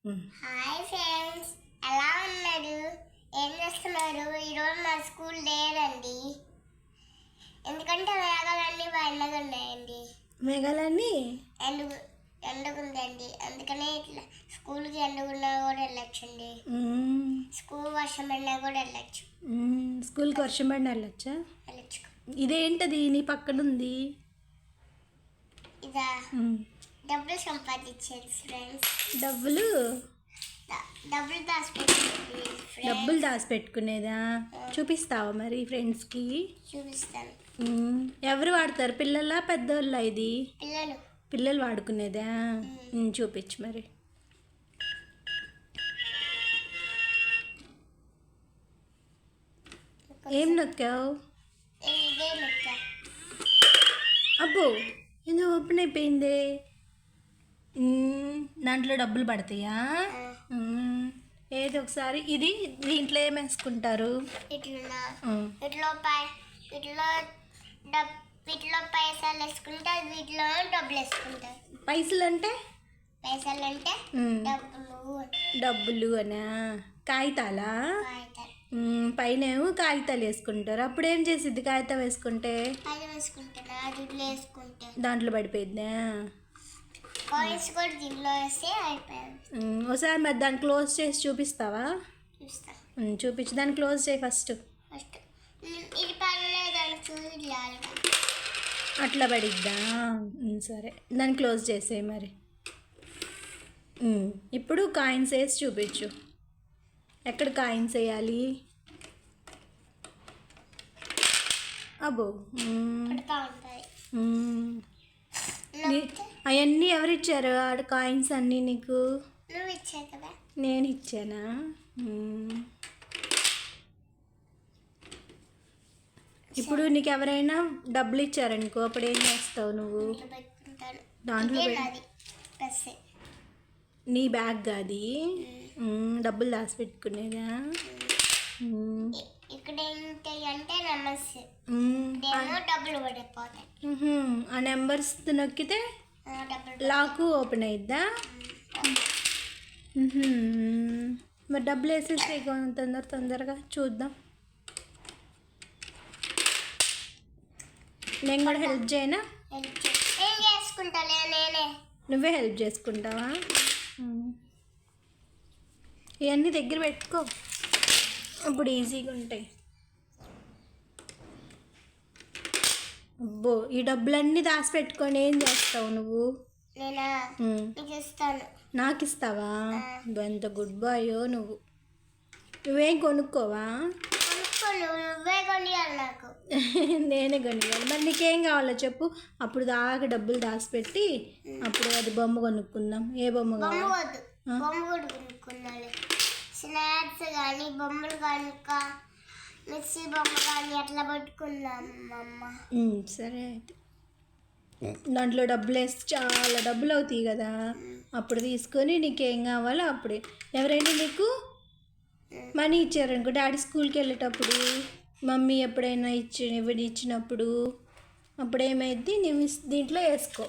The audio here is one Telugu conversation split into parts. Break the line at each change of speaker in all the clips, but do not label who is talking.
హాయ్ ఫ్రెండ్స్, ఎలా ఉన్నారు? ఏం చేస్తున్నారు? ఈరోజు మా స్కూల్ లేదండి, ఎందుకంటే మేఘాలన్నీ ఎండగా ఉన్నాయండి.
మేఘాలన్నీ
ఎండగుందండి, అందుకనే ఇట్లా స్కూల్కి ఎండగున్నా కూడా వెళ్ళొచ్చండి. స్కూల్ వర్షం పడినా కూడా వెళ్ళొచ్చు.
స్కూల్కి వర్షం పడినా వెళ్ళొచ్చు. ఇదేంటది నీ పక్కన ఉంది?
ఇదా డబ్బులు సంపాదించారు ఫ్రెండ్స్.
డబ్బులు దాచిపెట్టుకునేదా? చూపిస్తావా మరి ఫ్రెండ్స్కి?
చూపిస్తాను.
ఎవరు వాడతారు, పిల్లలా పెద్దోళ్ళ? ఇది పిల్లలు వాడుకునేదా? చూపించు మరి. ఏం నొక్కావు? అబ్బో, ఏదో ఓపెన్ అయిపోయింది. దాంట్లో డబ్బులు పడతాయా? ఏది ఒకసారి ఇది దీంట్లో ఏం వేసుకుంటారు?
వీటిలో పైసలు వేసుకుంటే వీటిలో డబ్బులు వేసుకుంటారు.
పైసలు అంటే డబ్బులు అనా? కాగితాలా? పైన ఏమో కాగితాలు వేసుకుంటారు. అప్పుడు ఏం చేసిద్ది కాగితం వేసుకుంటే? దాంట్లో పడిపోయిద్దా? ఒకసారి మరి దాన్ని క్లోజ్ చేసి చూపిస్తావా? చూపించి దాన్ని క్లోజ్ చేయి ఫస్ట్. అట్లా పడిద్దా? సరే, దాన్ని క్లోజ్ చేసేయి మరి. ఇప్పుడు కాయిన్స్ వేసి చూపించు. ఎక్కడ కాయిన్స్ వేయాలి? అబ్బో, అవన్నీ ఎవరిచ్చారు ఆడ కాయిన్స్ అన్నీ నీకు? నేను ఇచ్చానా? ఇప్పుడు నీకు ఎవరైనా డబ్బులు ఇచ్చారనుకో, అప్పుడు ఏం చేస్తావు నువ్వు? దాంట్లో నీ బ్యాగ్ అది డబ్బులు దాచిపెట్టుకునేదా? ఆ నెంబర్స్ నొక్కితే లాక్ ఓపెన్ అయిద్దా? మరి డబ్బులు వేసేస్తే తొందరగా చూద్దాం. నేను కూడా హెల్ప్ చేయనా? నువ్వే హెల్ప్ చేసుకుంటావా? ఇవన్నీ దగ్గర పెట్టుకో, అప్పుడు ఈజీగా ఉంటాయి. అబ్బో, ఈ డబ్బులన్నీ దాచిపెట్టుకొని ఏం చేస్తావు నువ్వు? నాకు ఇస్తావా? ఎంత గుడ్ బాయో నువ్వు. నువ్వేం కొనుక్కోవా? నేనే కొనియాలి. మరి నీకేం కావాలో చెప్పు, అప్పుడు దాకా డబ్బులు దాచిపెట్టి అప్పుడు అది బొమ్మ కొనుక్కుందాం. ఏ బొమ్మ కావాలి?
స్నాక్స్ కానీ బొమ్మలు కానీ మిక్సీ బొమ్మ కానీ అట్లా పట్టుకుందాం అమ్మ.
సరే అయితే దాంట్లో డబ్బులు వేస్తే చాలా డబ్బులు అవుతాయి కదా, అప్పుడు తీసుకొని నీకేం కావాలో అప్పుడే. ఎవరైనా నీకు మనీ ఇచ్చారనుకో, డాడీ స్కూల్కి వెళ్ళేటప్పుడు మమ్మీ ఎప్పుడైనా ఇచ్చినప్పుడు అప్పుడు ఏమైద్ది, నువ్వు దీంట్లో వేసుకో,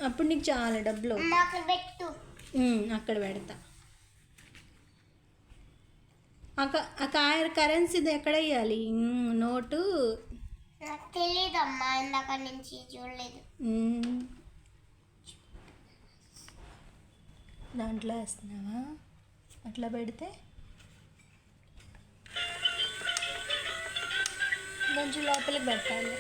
అప్పుడు నీకు చాలా డబ్బులు అక్కడ పెడతా. కరెన్సీది ఎక్కడ వేయాలి? నోటు
తెలీదమ్మా, ఇందాక నుంచి చూడలేదు.
దాంట్లో వేస్తున్నావా? అట్లా పెడితే కొంచెం లోపలికి పెట్టాలి.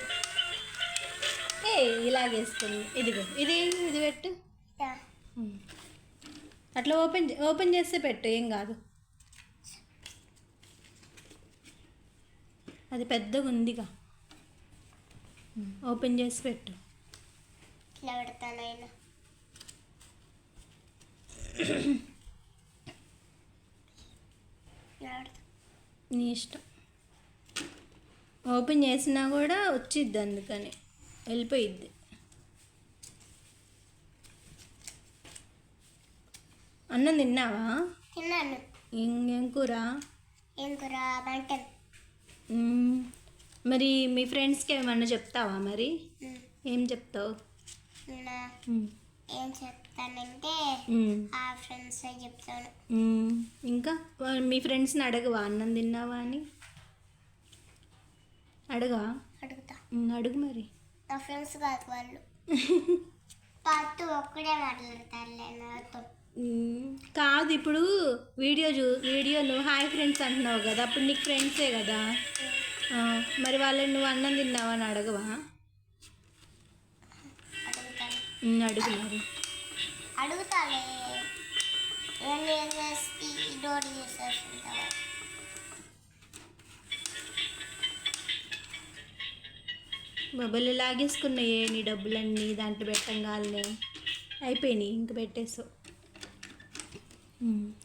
ఇలాగేస్తుంది. ఇదిగో ఇది పెట్టు. అట్లా ఓపెన్ చేస్తే పెట్టు, ఏం కాదు. అది పెద్దగా ఉందిగా, ఓపెన్ చేసి పెట్టు.
ఇట్లా పెడతానైనా
నీ ఇష్టం. ఓపెన్ చేసినా కూడా వచ్చిద్ది, అందుకని వెళ్ళిపోయిద్ది. అన్నం తిన్నావా?
తిన్నాను.
ఏం కూర?
మటన్.
మరి మీ ఫ్రెండ్స్కి ఏమన్నా చెప్తావా? మరి ఏం చెప్తావు?
ఏం చెప్తానంటే
మ్మ్.
ఆ ఫ్రెండ్స్ చెప్తాను.
ఇంకా మీ ఫ్రెండ్స్ని అడగవా అన్నం తిన్నావా అని అడగా
అడుగుతా.
అడుగు మరి.
నా ఫ్రెండ్స్ కాదు వాళ్ళు. పాటు ఒక్కడే మాట్లాడతారులే నాతో.
కాదు ఇప్పుడు వీడియో నువ్వు హాయ్ ఫ్రెండ్స్ అంటున్నావు కదా, అప్పుడు నీకు ఫ్రెండ్సే కదా. మరి వాళ్ళని నువ్వు అన్నం తిన్నావా అని అడగవా?
అడుగుతాను.
అడుగు మరి.
అడుగుతాలే. ఇవన్నీ చేసి డోర్ చేసేస్తుంటావా?
మొబైల్ లాగేసుకున్నాయే నీ డబ్బులన్నీ దాంట్లో పెట్టంగానే అయిపోయినాయి, ఇంక పెట్టేసావు.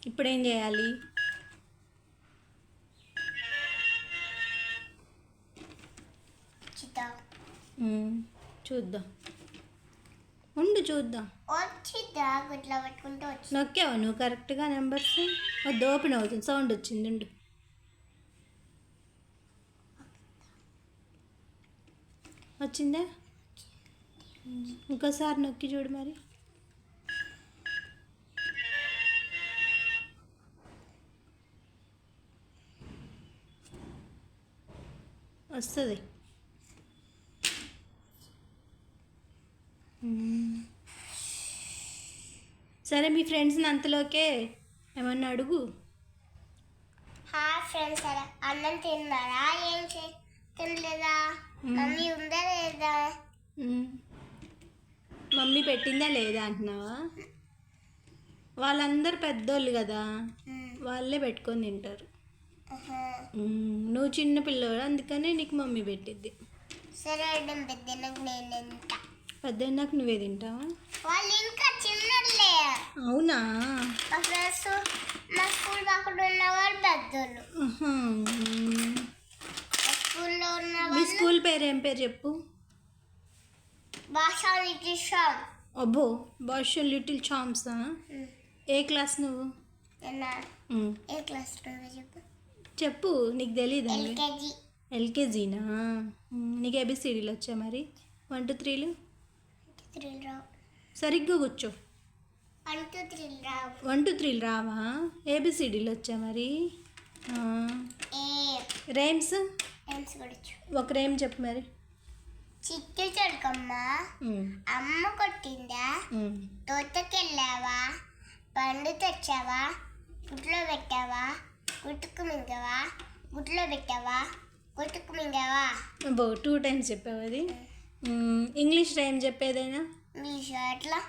ఇప్పుడు ఏం చేయాలి? చూద్దాం, ఉండు చూద్దాం.
వచ్చిద్దా గుడ్లా పెట్టుకుంటూ వచ్చి
నొక్కావా నువ్వు కరెక్ట్గా నెంబర్స్? అది ఓపెన్ అవుతుంది, సౌండ్ వచ్చింది. ఉండు. వచ్చిందా? ఇంకోసారి నొక్కి చూడు మరి. వస్తుంది. సరే మీ ఫ్రెండ్స్ని అంతలోకే ఏమన్నా అడుగు.
హాయ్ ఫ్రెండ్స్, అన్నం తిన్నారా? ఏం తినలేదా? మమ్మీ ఉందా లేదా?
మమ్మీ పెట్టిందా లేదా అంటున్నావా? వాళ్ళందరూ పెద్దోళ్ళు కదా, వాళ్ళే పెట్టుకొని తింటారు. నువ్వు చిన్న పిల్లవాడు, అందుకనే నీకు మమ్మీ పెట్టిద్ది.
సరే పెద్దనాక నేను తింటా.
పెద్దనాక నువ్వే తింటావా?
వాళ్ళు ఇంకా చిన్నలే.
అవునా?
మా ఫ్రెండ్స్ మా స్కూల్ పక్కన ఉన్న వాళ్ళు పెద్దోళ్ళు. స్కూల్లో ఉన్న
మీ స్కూల్ పేరు ఏం పేరు చెప్పు?
భాషా లిటిల్ షాప్.
అబ్బో, భాషా లిటిల్ చాంప్సా? ఏ క్లాస్ నువ్వు?
ఏ క్లాస్ చెప్పు.
చెప్పు, నీకు తెలీదా?
ఎల్కేజీ.
ఎల్కేజీనా? నీకు ఏబిసిడీలు వచ్చా మరి? 1 2 3లు?
3 రావు.
సరిగ్గా కూర్చో.
1 2 3 రావు.
1 2 3లు రావా? ఏబిసిడీలు వచ్చా మరి? రైమ్స్ ఒక రైమ్ చెప్పు మరి.
చిట్టు చెడుకమ్మ అమ్మ కొట్టిందా, తోటకెళ్ళావా, పండు తెచ్చావా, గుట్లో పెట్టావా, గుట్టుకు మింగవా, గుట్లో పెట్టావా, గుట్టుకు మింగవా.
అబ్బో 2 times చెప్పావు అది. English rhyme చెప్పేదైనా?
ఇంగ్లీష్ అట్లా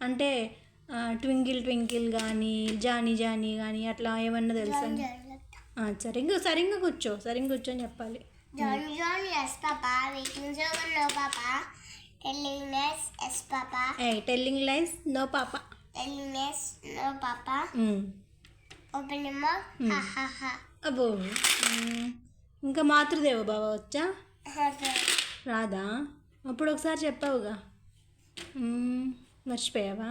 అంటే ట్వింకిల్ ట్వింకిల్ కానీ, జానీ జానీ కానీ అట్లా ఏమన్నా తెలుసా? సరిగ్గా కూర్చో, సరిగ్గా కూర్చొని చెప్పాలి.
Johnny Johnny yes papa, waiting so no papa, telling lies yes papa.
Hey, telling lies no papa.
Telling lies no papa. Open your mouth. Ha ha ha.
అబ్బో, ఇంకా మాతృదేవ బావ వచ్చా? రాదా? అప్పుడు ఒకసారి చెప్పావుగా, మర్చిపోయావా?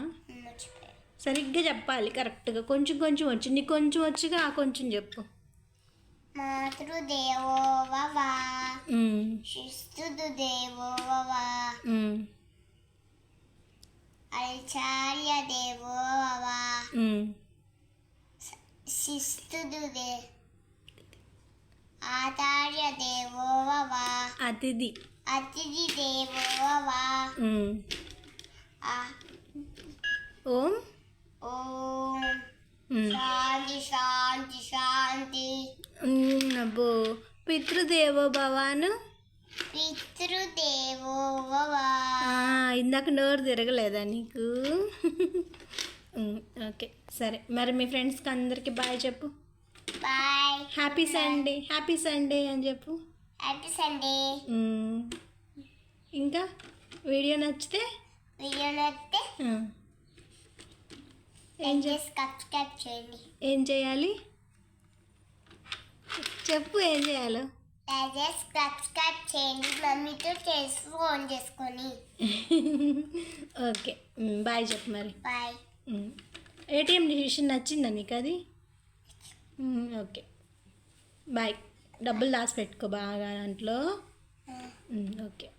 సరిగ్గా చెప్పాలి కరెక్ట్గా. కొంచెం కొంచెం వచ్చు, నీకు కొంచెం వచ్చుగా, ఆ కొంచెం చెప్పు.
మాతృదేవో భవ, శిస్తుదేవో భవ, ఆచార్య దేవో భవ, శిస్తుదే ఆచార్య దేవో భవ,
అతిథి
దేవో భవ.
ఓం
ఓం శాంతి శాంతి శాంతి.
అబ్బో, పితృదేవో భవాను.
పితృదేవో భవ.
ఇందాక నోరు తిరగలేదా నీకు? ఓకే సరే, మరి మీ ఫ్రెండ్స్కి అందరికి బాయ్ చెప్పు.
Bye.
Happy Sunday, happy Sunday అని చెప్పు.
Happy Sunday.
ఇంకా వీడియో నచ్చితే
సబ్స్క్రైబ్ చేయండి.
ఏం చేయాలి చెప్పు, ఏం చేయాలో?
సబ్స్క్రైబ్ చేయండి, మమ్మీతో చేసి ఫోన్ చేసుకొని.
ఓకే బాయ్ చెప్పు మరి.
బాయ్.
ఏటీఎం డిసిషన్ నచ్చిందా నీకు అది? Okay bye. డబ్బులు దాచి పెట్టుకో బాగా దాంట్లో. ఓకే.